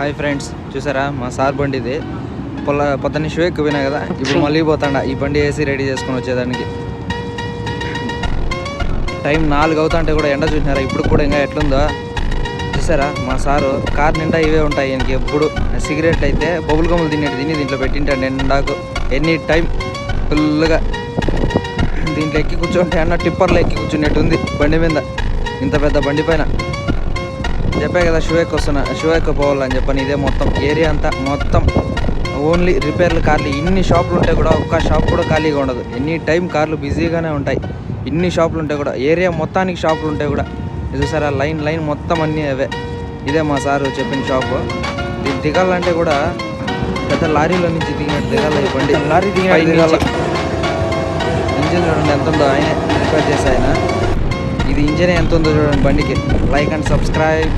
Hi friends, చూసారా మా sir బండి ఇది. పొద్దున్న షో ఎక్కువ కదా, ఇప్పుడు మళ్ళీ పోతాండ ఈ బండి వేసి రెడీ చేసుకొని వచ్చేదానికి. టైం 4 అవుతుంటే కూడా ఎండ చూసినారా, ఇప్పుడు కూడా ఇంకా ఎట్లుందో చూసారా. మా సారు కార్ నిండా ఇవే ఉంటాయి. ఈయనకి ఎప్పుడు సిగరెట్లు అయితే బొబ్బులు గమ్ములు తిని దీంట్లో పెట్టింటాడు ఎండాకు ఎనీ టైం ఫుల్గా. దీంట్లో ఎక్కి కూర్చుంటే అన్న టిప్పర్లో ఎక్కి కూర్చున్నట్టుంది బండి మీద, ఇంత పెద్ద బండి పైన. చెప్పే కదా షో ఎక్కువ పోవాలని చెప్పని. ఇదే మొత్తం ఏరియా అంతా మొత్తం ఓన్లీ రిపేర్లు కార్లు. ఇన్ని షాపులు ఉంటే కూడా ఒక్క షాప్ కూడా ఖాళీగా ఉండదు. ఎనీ టైం కార్లు బిజీగానే ఉంటాయి. ఇన్ని షాపులు ఉంటే కూడా, ఏరియా మొత్తానికి షాపులు ఉంటే కూడా. చూసారా లైన్ మొత్తం అన్నీ అవే. ఇదే మా సారు చెప్పిన షాపు. ఇది దిగాలంటే కూడా పెద్ద లారీలో నుంచి దిగినట్టు దిగాలి ఈ బండి. లారీ దిగాలి. ఇంజిన్ చూడండి ఎంత ఉందో, ఆయనే రిపేర్ చేసి ఆయన. ఇది ఇంజన్ ఎంత ఉందో చూడండి బండికి. Like and subscribe.